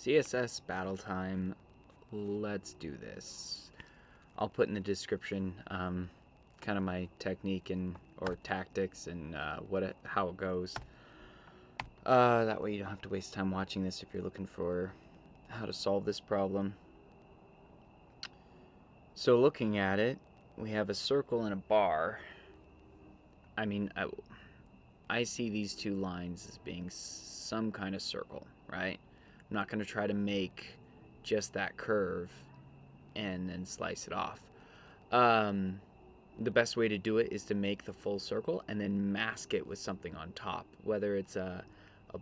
CSS battle time. Let's do this. I'll put in the description kind of my technique and or tactics and how it goes. That way you don't have to waste time watching this if you're looking for how to solve this problem. So looking at it, we have a circle and a bar. I mean, I see these two lines as being some kind of circle, right? I'm not going to try to make just that curve and then slice it off. The best way to do it is to make the full circle and then mask it with something on top, whether it's a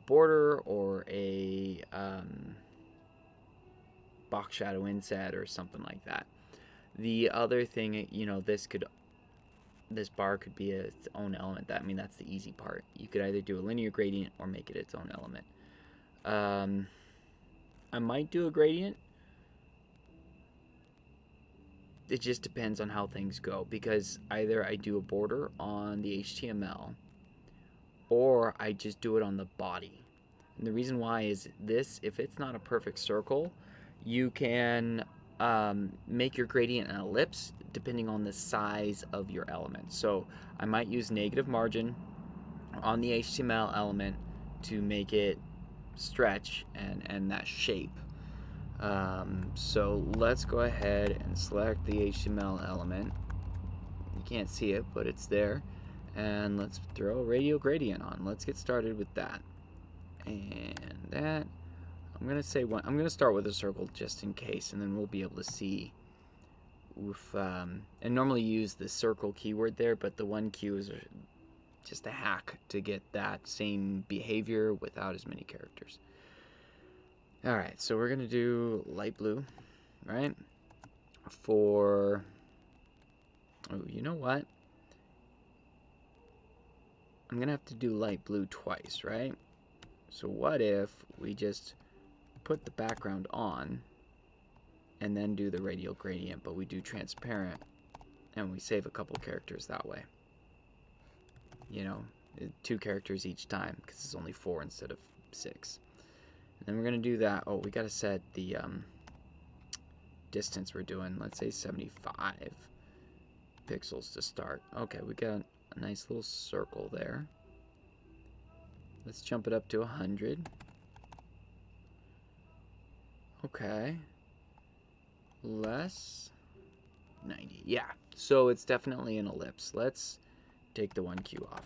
border or a box shadow inset or something like that. The other thing, you know, this bar could be its own element. That's the easy part. You could either do a linear gradient or make it its own element. I might do a gradient. It just depends on how things go, because either I do a border on the HTML or I just do it on the body. And the reason why is this: if it's not a perfect circle, you can make your gradient an ellipse depending on the size of your element. So I might use negative margin on the HTML element to make it stretch and that shape. So let's go ahead and select the HTML element. You can't see it, but it's there. And let's throw a radial gradient on. Let's get started with that. And that. I'm gonna start with a circle just in case, and then we'll be able to see if and normally use the circle keyword there, but the 1Q is just a hack to get that same behavior without as many characters. Alright, so we're gonna do light blue, right? For, oh, you know what? I'm gonna have to do light blue twice, right? So what if we just put the background on and then do the radial gradient, but we do transparent and we save a couple characters that way. You know, 2 characters each time because it's only 4 instead of 6. And then we're going to do that. Oh, we got to set the distance we're doing. Let's say 75 pixels to start. Okay, we got a nice little circle there. Let's jump it up to 100. Okay. Less 90. Yeah, so it's definitely an ellipse. Let's take the 1Q off.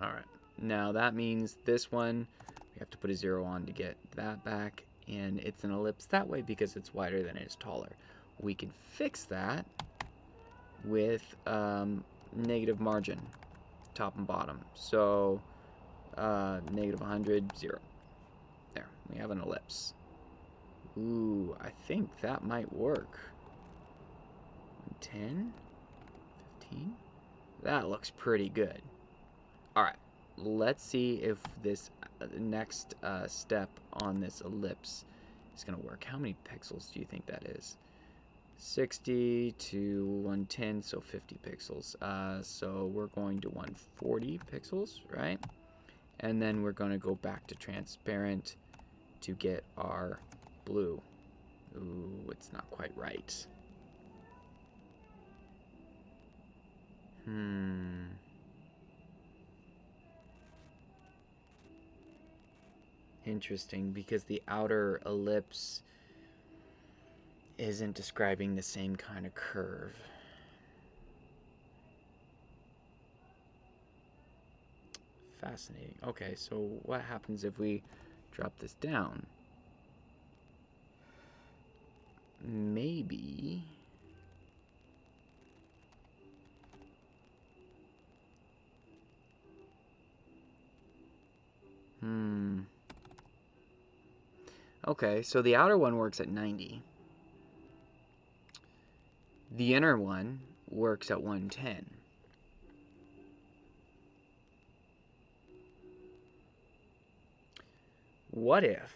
Alright, now that means this one we have to put a 0 on to get that back, and it's an ellipse that way because it's wider than it is taller. We can fix that with negative margin, top and bottom. So negative 100, 0. There, we have an ellipse. Ooh, I think that might work. 10, 15. That looks pretty good. Alright, let's see if this next step on this ellipse is going to work. How many pixels do you think that is? 60 to 110, so 50 pixels. So we're going to 140 pixels, right? And then we're going to go back to transparent to get our blue. Ooh, it's not quite right. Interesting, because the outer ellipse isn't describing the same kind of curve. Fascinating. Okay, so what happens if we drop this down? Maybe okay, so the outer one works at 90. The inner one works at 110. What if?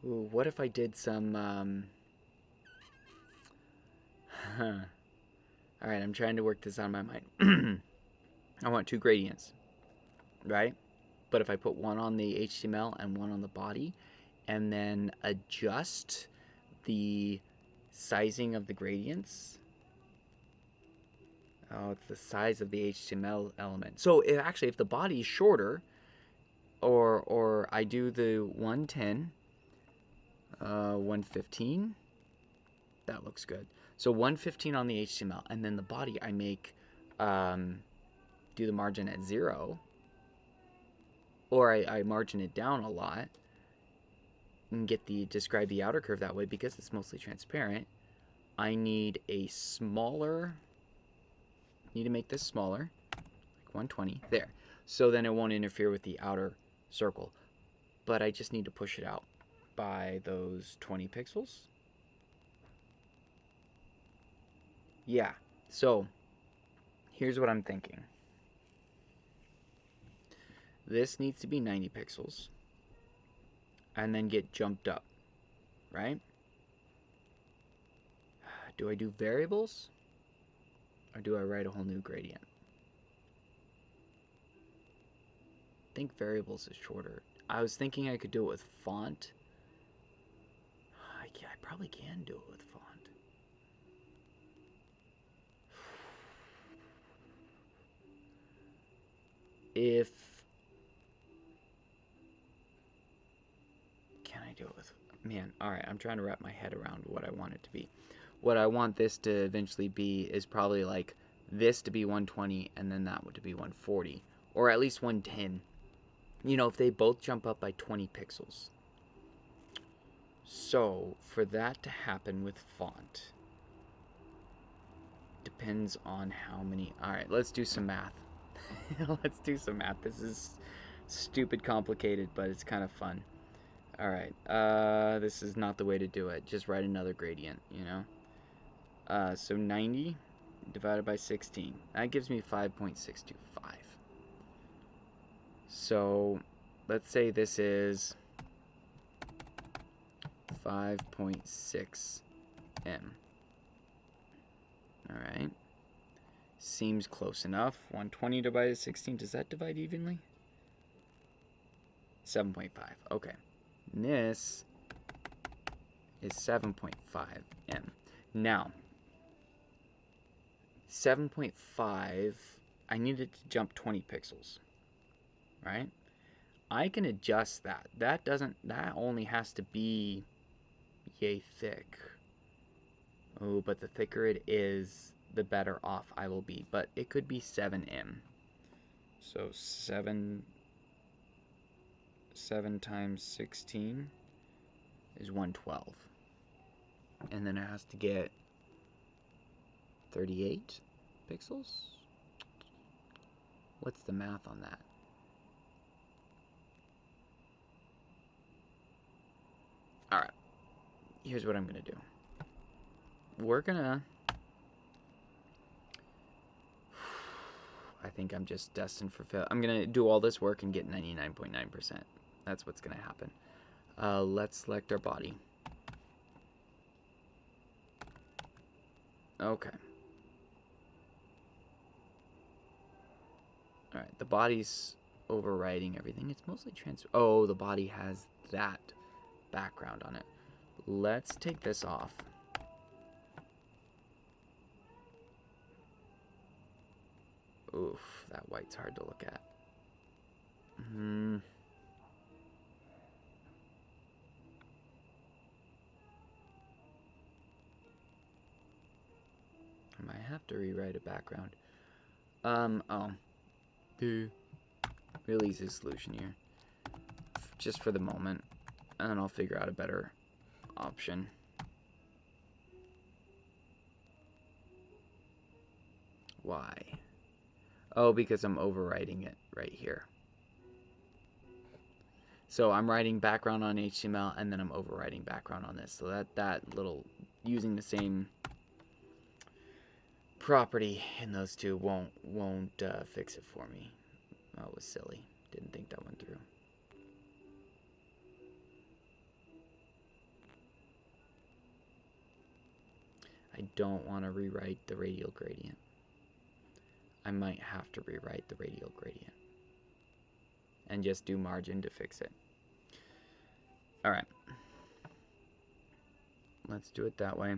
Ooh, what if I did some Alright, I'm trying to work this out in my mind. I want 2 gradients, right? But if I put one on the HTML and one on the body, and then adjust the sizing of the gradients. Oh, it's the size of the HTML element. So if the body is shorter, or I do the 110, 115, that looks good. So 115 on the HTML, and then the body I make, do the margin at 0, or I margin it down a lot, and describe the outer curve that way because it's mostly transparent. I need a smaller, need to make this smaller, like 120, there. So then it won't interfere with the outer circle. But I just need to push it out by those 20 pixels. Yeah, so here's what I'm thinking. This needs to be 90 pixels and then get jumped up, right? Do I do variables or do I write a whole new gradient? I think variables is shorter. I was thinking I could do it with font. I probably can do it with font. Can I do it with, man, alright, I'm trying to wrap my head around what I want it to be. What I want this to eventually be is probably like this to be 120 and then that to be 140, or at least 110. You know, if they both jump up by 20 pixels. So for that to happen with font, depends on how many. Alright, let's do some math. Let's do some math. This is stupid complicated, but it's kind of fun. Alright, this is not the way to do it. Just write another gradient, you know? So 90 divided by 16. That gives me 5.625. So let's say this is 5.6 m. Alright. Seems close enough. 120 divided by 16, does that divide evenly? 7.5. Okay. And this is 7.5 m. Now, 7.5, I need it to jump 20 pixels. Right? I can adjust that. That only has to be yay thick. Oh, but the thicker it is, the better off I will be. But it could be 7m. So 7 times 16 is 112. And then it has to get 38 pixels? What's the math on that? Alright. Here's what I'm going to do. We're going to... I think I'm just destined for failure. I'm going to do all this work and get 99.9%. That's what's going to happen. Let's select our body. Okay. Alright, the body's overwriting everything. It's mostly oh, the body has that background on it. Let's take this off. Oof, that white's hard to look at. I might have to rewrite a background. Real easy solution here. Just for the moment. And then I'll figure out a better option. Why? Oh, because I'm overwriting it right here. So I'm writing background on HTML and then I'm overwriting background on this. So that little, using the same property in those two won't fix it for me. That was silly. Didn't think that went through. I don't want to rewrite the radial gradient. I might have to rewrite the radial gradient. and just do margin to fix it. All right. Let's do it that way.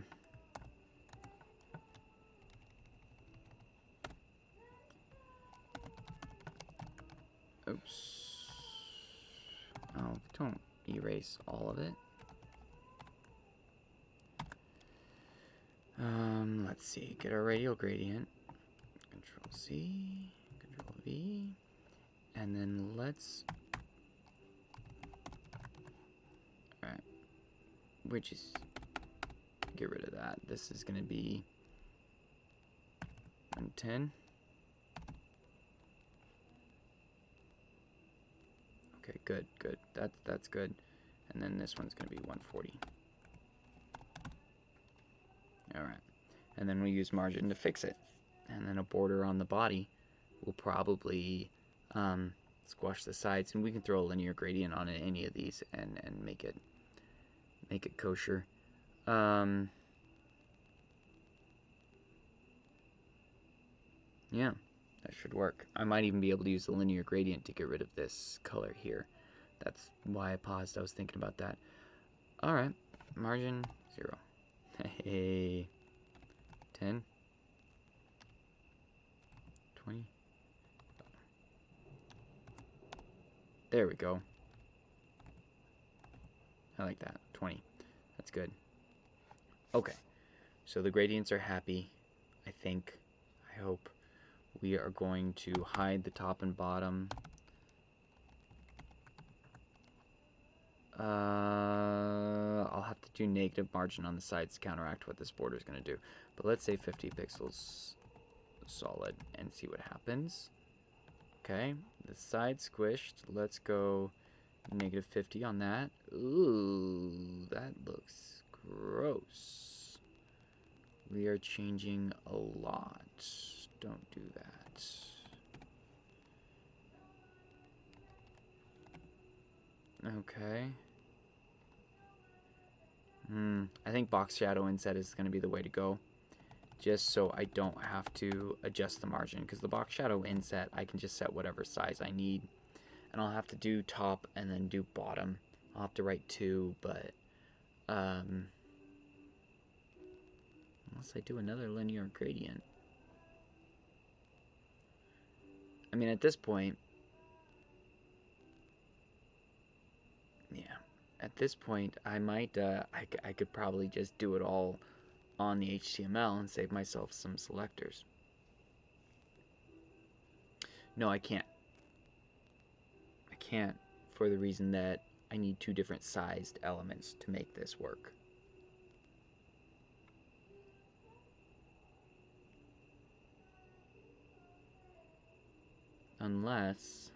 Oops. Oh, don't erase all of it. Let's see. Get our radial gradient. Control C, Control V, and then let's. All right. Which is get rid of that. This is going to be 110. Okay, good, good. That's good. And then this one's going to be 140. All right. And then we use margin to fix it. And then a border on the body will probably squash the sides, and we can throw a linear gradient on any of these and make it kosher. Yeah, that should work. I might even be able to use the linear gradient to get rid of this color here. That's why I paused. I was thinking about that. All right, margin 0. Hey, 10, 20. There we go. I like that. 20. That's good. Okay, so the gradients are happy. I think. I hope. We are going to hide the top and bottom. I'll have to do negative margin on the sides to counteract what this border is going to do. But let's say 50 pixels solid and see what happens. Okay, the side squished. Let's go negative 50 on that. Ooh, that looks gross. We are changing a lot. Don't do that. Okay. I think box shadow inset is going to be the way to go. Just so I don't have to adjust the margin. Because the box shadow inset, I can just set whatever size I need. And I'll have to do top and then do bottom. I'll have to write 2, but unless I do another linear gradient. I mean, at this point, yeah. At this point, I might, I could probably just do it all on the HTML and save myself some selectors. No, I can't. I can't for the reason that I need 2 different sized elements to make this work. Unless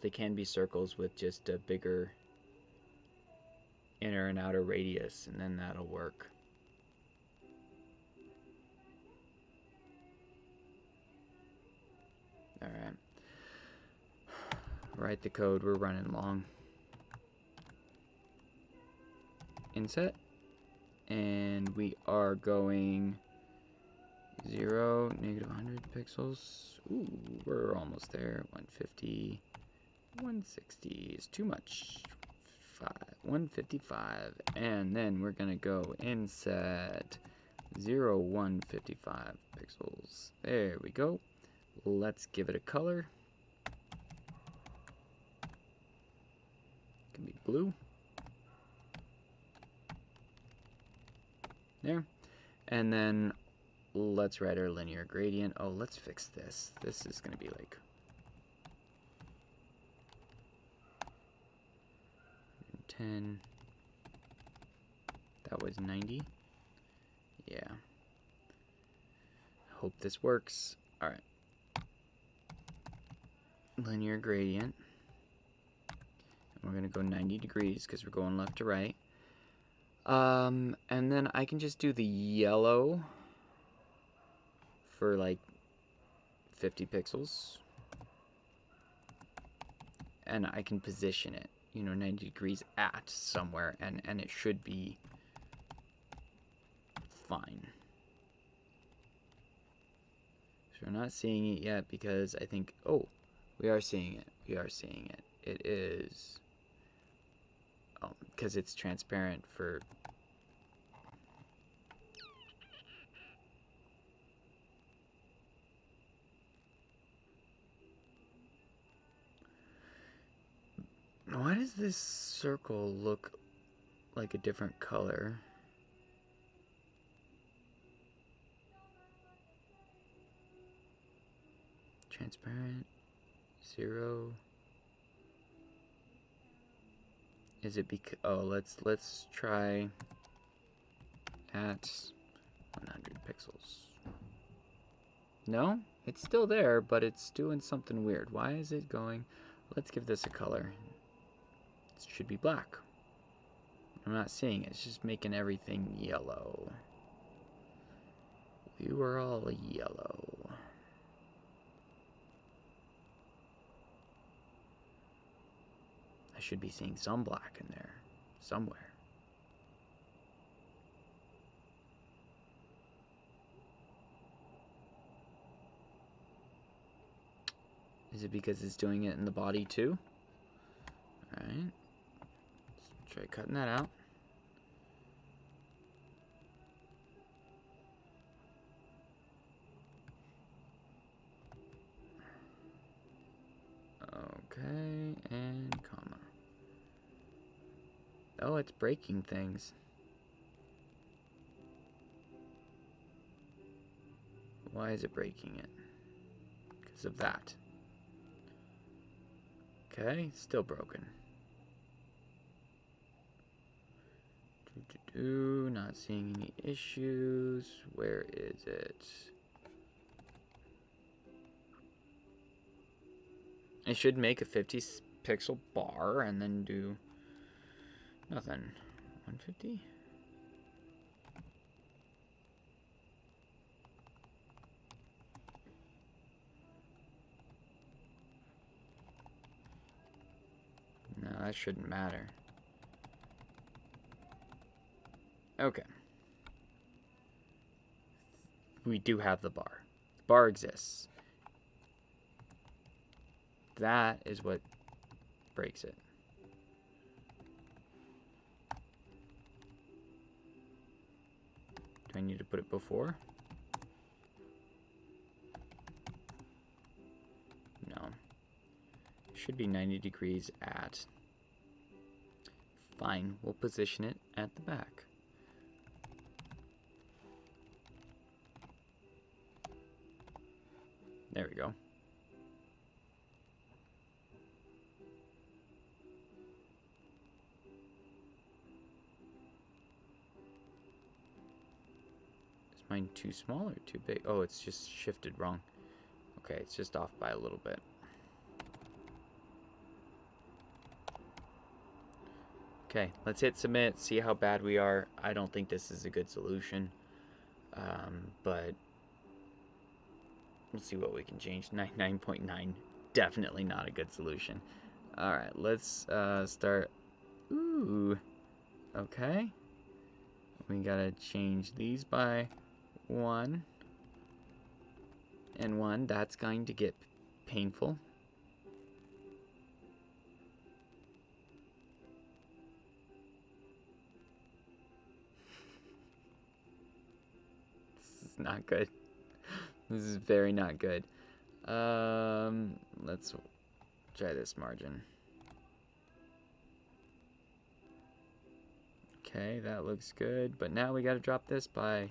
they can be circles with just a bigger inner and outer radius, and then that'll work. Alright. Write the code, we're running long. Inset. And we are going 0, negative 100 pixels. Ooh, we're almost there. 150. 160 is too much. 155. And then we're going to go inset 0, 155 pixels. There we go. Let's give it a color. It can be blue. There. And then let's write our linear gradient. Oh, let's fix this. This is going to be like 10. That was 90. Yeah. Hope this works. All right. Linear gradient. And we're going to go 90 degrees because we're going left to right. And then I can just do the yellow for like 50 pixels. And I can position it, 90 degrees at somewhere, and it should be fine. So we're not seeing it yet because I think, oh, We are seeing it. We are seeing it. It is... Oh, because it's transparent for... Why does this circle look like a different color? Transparent, 0. Is it because... Oh, let's try at 100 pixels. No, it's still there, but it's doing something weird. Why is it going... Let's give this a color. It should be black. I'm not seeing it. It's just making everything yellow. We were all yellow. I should be seeing some black in there somewhere. Is it because it's doing it in the body too? Alright. Let's try cutting that out. Okay, and comma. Oh, it's breaking things. Why is it breaking it? Because of that. Okay, still broken. Not seeing any issues. Where is it? It should make a 50 pixel bar and then do nothing. 150? No, that shouldn't matter. Okay. We do have the bar. The bar exists. That is what breaks it. Do I need to put it before? No. Should be 90 degrees at. Fine, we'll position it at the back. There we go. Is mine too small or too big? Oh, it's just shifted wrong. Okay, it's just off by a little bit. Okay, let's hit submit, see how bad we are. I don't think this is a good solution, but we'll see what we can change. 99.9, definitely not a good solution. All right, let's start. Ooh, okay. We gotta change these by 1 and 1. That's going to get painful. This is not good. This is very not good. Let's try this margin. Okay, that looks good, but now we gotta drop this by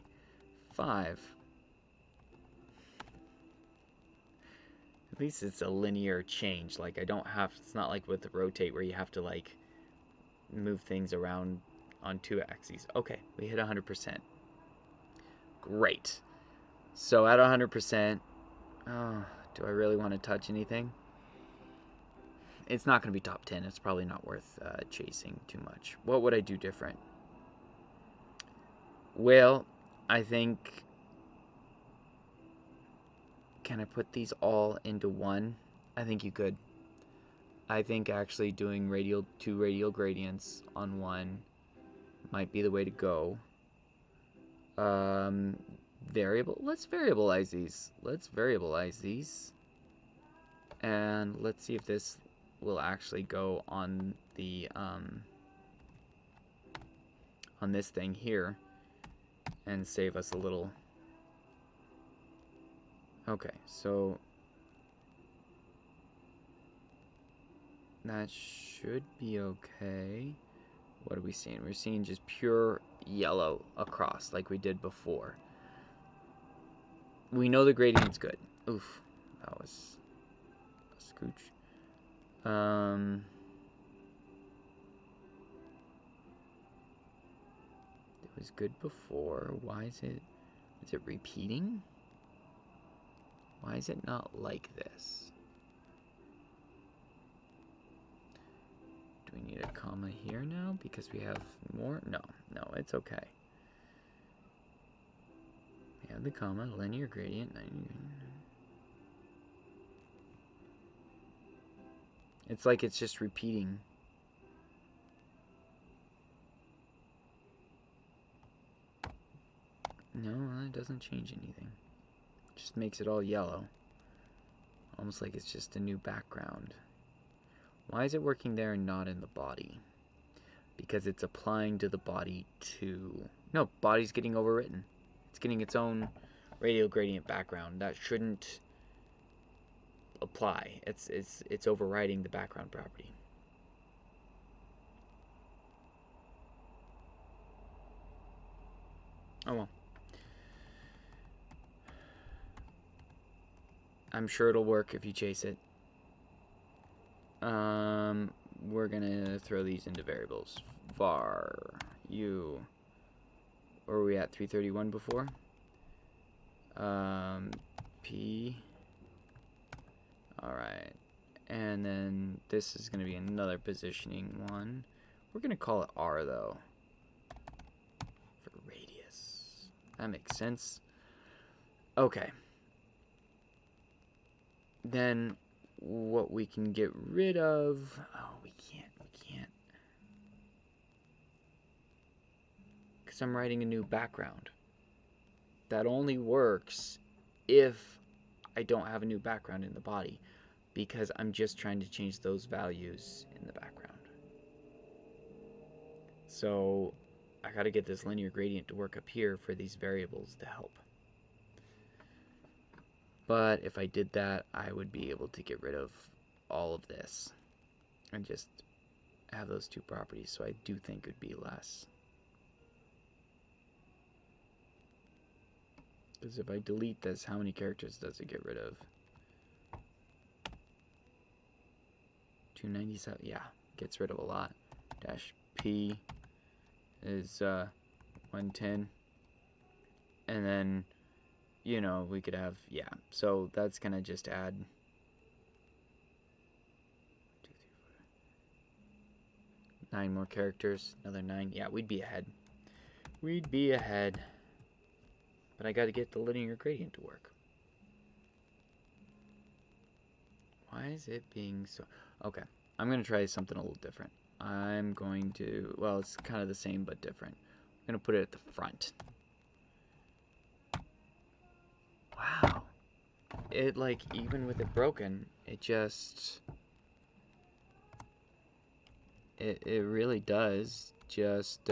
5. At least it's a linear change. Like, I don't have, it's not like with the rotate where you have to, like, move things around on 2 axes. Okay, we hit 100%. Great. So at 100%, oh, do I really want to touch anything? It's not going to be top 10. It's probably not worth chasing too much. What would I do different? Well, I think... Can I put these all into one? I think you could. I think actually doing two radial gradients on one might be the way to go. Variable. Let's variabilize these. And let's see if this will actually go on the on this thing here and save us a little. Okay, so that should be okay. What are we seeing? We're seeing just pure yellow across like we did before. We know the gradient's good. Oof, that was a scooch. It was good before. Why is it repeating? Why is it not like this? Do we need a comma here now because we have more? No, it's okay. We have the comma, linear gradient. It's like it's just repeating. No, it doesn't change anything. It just makes it all yellow. Almost like it's just a new background. Why is it working there and not in the body? Because it's applying to the body too. No, body's getting overwritten. It's getting its own radial gradient background. That shouldn't apply. It's overriding the background property. Oh well. I'm sure it'll work if you chase it. We're gonna throw these into variables. Var u. Or were we at 331 before? P. Alright. And then this is gonna be another positioning one. We're gonna call it R though. For radius. That makes sense. Okay. Then what we can get rid of, we can't, because I'm writing a new background. That only works if I don't have a new background in the body, because I'm just trying to change those values in the background. So I got to get this linear gradient to work up here for these variables to help. But if I did that, I would be able to get rid of all of this and just have those two properties. So I do think it would be less. Because if I delete this, how many characters does it get rid of? 297. Yeah, gets rid of a lot. Dash P is 110. And then, you know, we could have, yeah. So that's going to just add 9 more characters. Another 9. Yeah, we'd be ahead. We'd be ahead. But I got to get the linear gradient to work. Why is it being so... Okay, I'm going to try something a little different. I'm going to... Well, it's kind of the same but different. I'm going to put it at the front. Wow. It, like, even with it broken, it just... It really does just...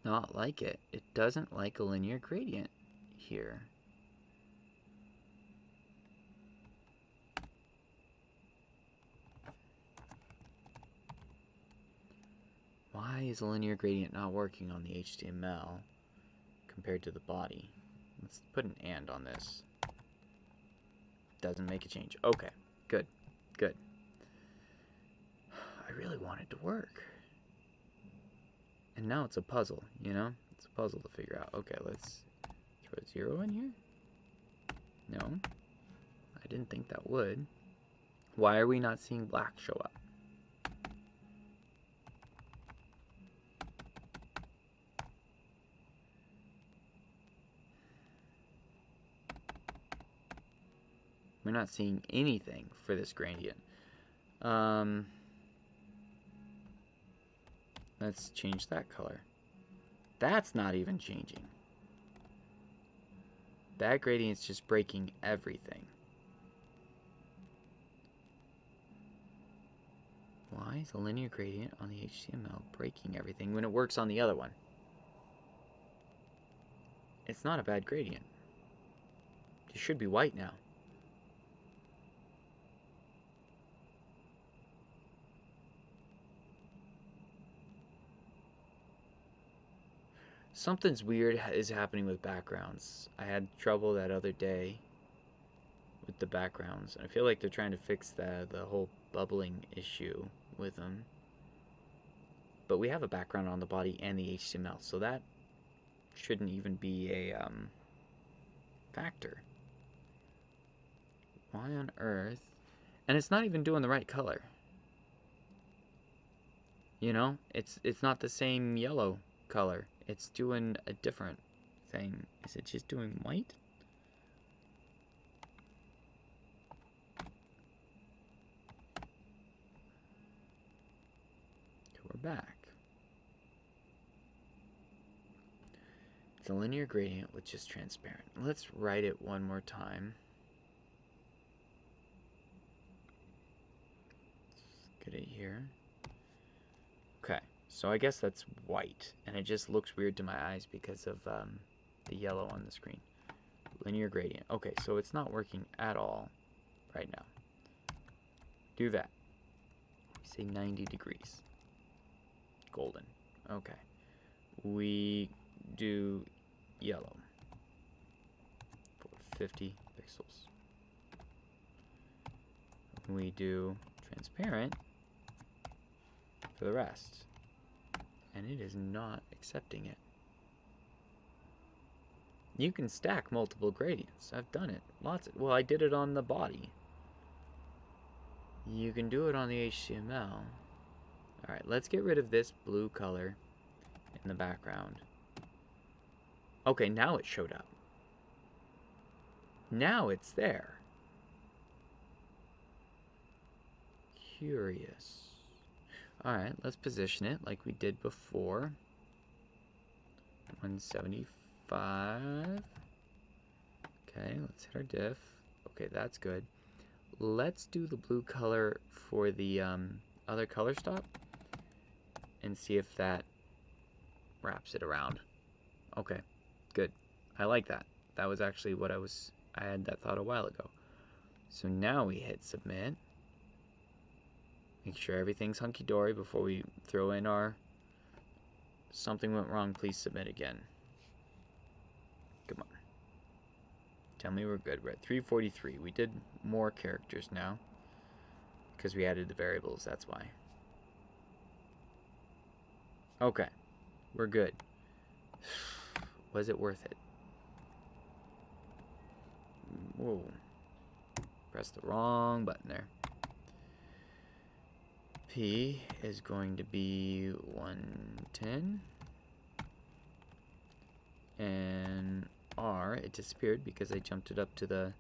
not like it. It doesn't like a linear gradient here. Why is a linear gradient not working on the HTML compared to the body? Let's put an and on this. Doesn't make a change. Okay, good, good. I really want it to work. And now it's a puzzle, you know? It's a puzzle to figure out. Okay, let's throw a 0 in here. No, I didn't think that would. Why are we not seeing black show up? We're not seeing anything for this gradient. Let's change that color. That's not even changing. That gradient's just breaking everything. Why is a linear gradient on the HTML breaking everything when it works on the other one? It's not a bad gradient. It should be white now. Something's weird is happening with backgrounds. I had trouble that other day with the backgrounds. I feel like they're trying to fix the whole bubbling issue with them. But we have a background on the body and the HTML, so that shouldn't even be a factor. Why on earth? And it's not even doing the right color. You know, it's not the same yellow color. It's doing a different thing. Is it just doing white? Okay, we're back. It's a linear gradient with just transparent. Let's write it one more time. Let's get it here. Okay, so I guess that's white, and it just looks weird to my eyes because of the yellow on the screen. Linear gradient. Okay, so it's not working at all right now. Do that. We say 90 degrees. Golden. Okay. We do yellow for 50 pixels. We do transparent for the rest. And it is not accepting it. You can stack multiple gradients. I've done it. Well, I did it on the body. You can do it on the HTML. Alright, let's get rid of this blue color in the background. Okay, now it showed up. Now it's there. Curious. Alright, let's position it like we did before. 175. Okay, let's hit our diff. Okay, that's good. Let's do the blue color for the other color stop and see if that wraps it around. Okay, good. I like that. That was actually what I had that thought a while ago. So now we hit submit. Make sure everything's hunky-dory before we throw in our something went wrong, please submit again. Come on. Tell me we're good. We're at 343. We did more characters now because we added the variables, that's why. Okay, we're good. Was it worth it? Whoa. Pressed the wrong button there. P is going to be 110. And R, it disappeared because I jumped it up to the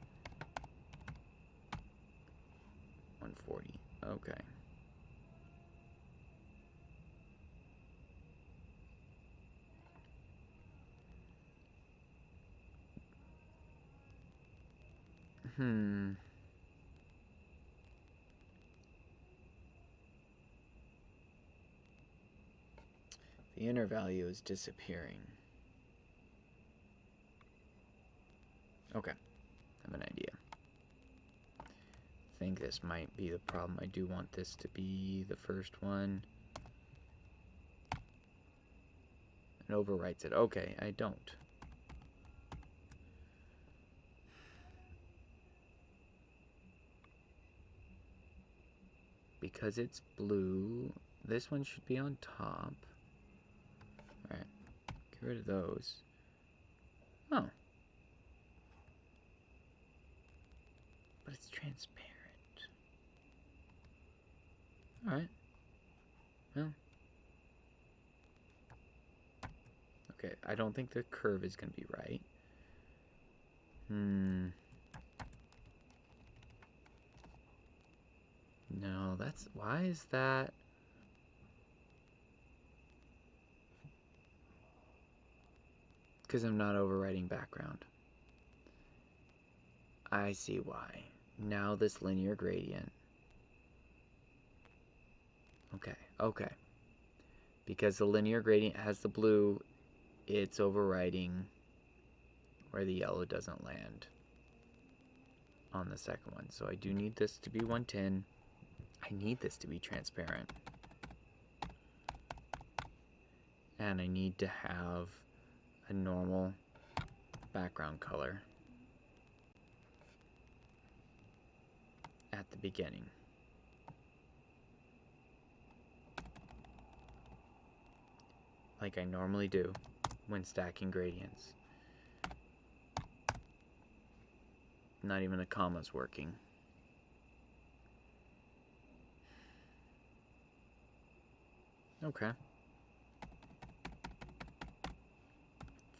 140. Okay. The inner value is disappearing. Okay, I have an idea. I think this might be the problem. I do want this to be the first one. It overwrites it. Okay, I don't. Because it's blue, this one should be on top. Alright, get rid of those. Oh. But it's transparent. Alright. Well. Okay, I don't think the curve is going to be right. No, that's... Why is that... Because I'm not overwriting background. I see why. Now this linear gradient Okay, okay. Because the linear gradient has the blue, it's overriding where the yellow doesn't land on the second one. So I do need this to be 110. I need this to be transparent. And I need to have a normal background color at the beginning. Like I normally do when stacking gradients. Not even a comma's working. Okay.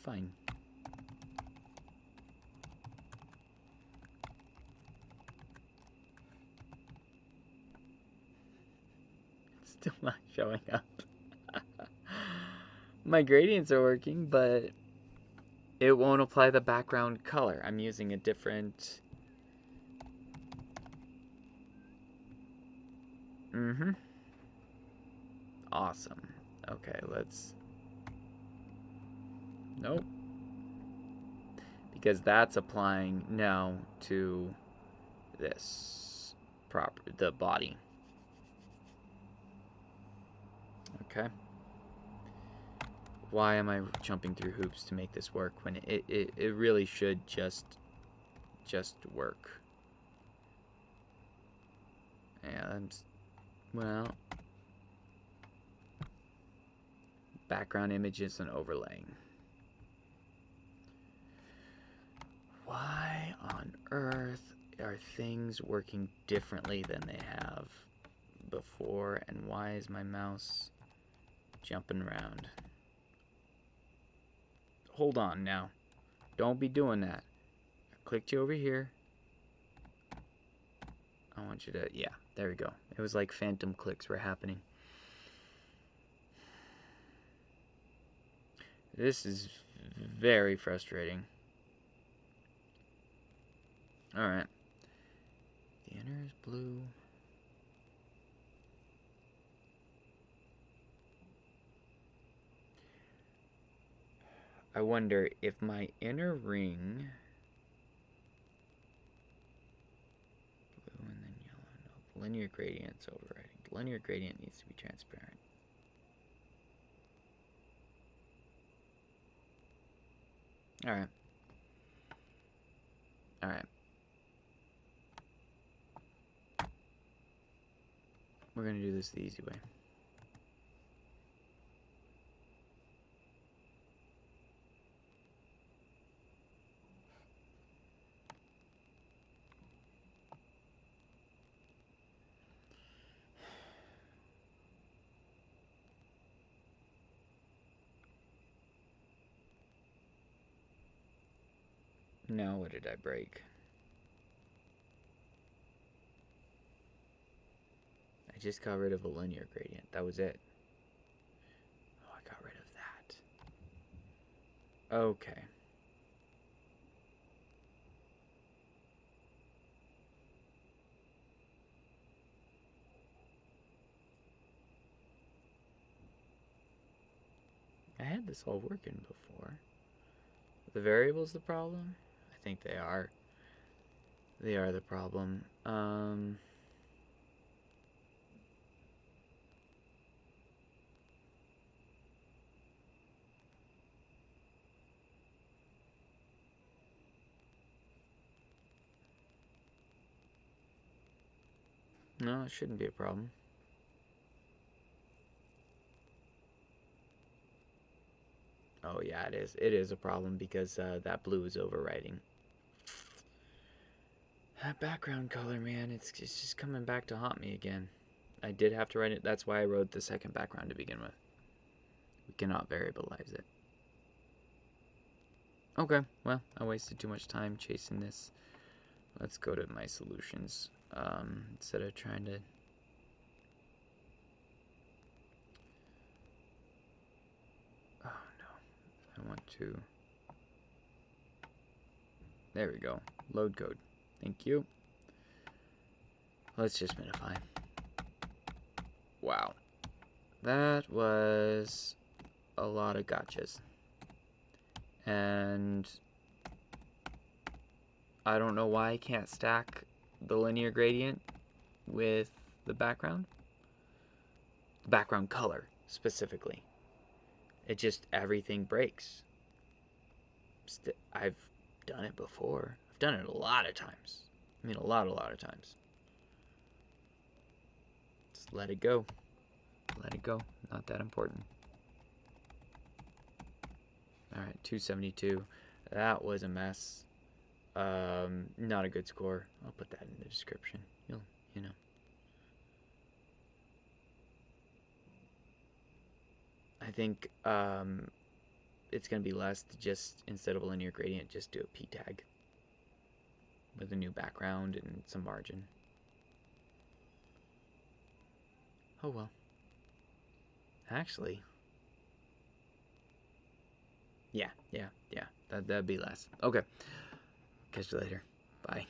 Fine. It's still not showing up. My gradients are working, but it won't apply the background color. I'm using a different... Awesome. Okay, let's... Nope. Because that's applying now to this the body. Okay. Why am I jumping through hoops to make this work when it really should just work? And, well, background images and overlaying. Why on earth are things working differently than they have before, and why is my mouse jumping around? Hold on now. Don't be doing that. I clicked you over here. I want you to, yeah, there we go. It was like phantom clicks were happening. This is very frustrating. Alright. The inner is blue. I wonder if my inner ring... Blue and then yellow. No, linear gradient's overriding. Linear gradient needs to be transparent. Alright. Alright. We're going to do this the easy way. Now what did I break? I just got rid of a linear gradient. That was it. Oh, I got rid of that. Okay. I had this all working before. The variable's the problem? I think they are. They are the problem. No, it shouldn't be a problem. Oh yeah, it is. It is a problem because that blue is overwriting. That background color, man, it's just coming back to haunt me again. I did have to write it. That's why I wrote the second background to begin with. We cannot variabilize it. Okay, well, I wasted too much time chasing this. Let's go to my solutions. Instead of trying to... Oh, no. I want to... There we go. Load code. Thank you. Let's just minify. Wow. That was a lot of gotchas. And I don't know why I can't stack the linear gradient with the background. The background color, specifically. It just, everything breaks. I've done it before. I've done it a lot of times. I mean, a lot of times. Just let it go. Let it go. Not that important. Alright, 272. That was a mess. Not a good score. I'll put that in the description. You know. I think it's going to be less to just, instead of a linear gradient, just do a p tag with a new background and some margin. Oh well. Actually, yeah. That'd be less. Okay. Catch you later. Bye.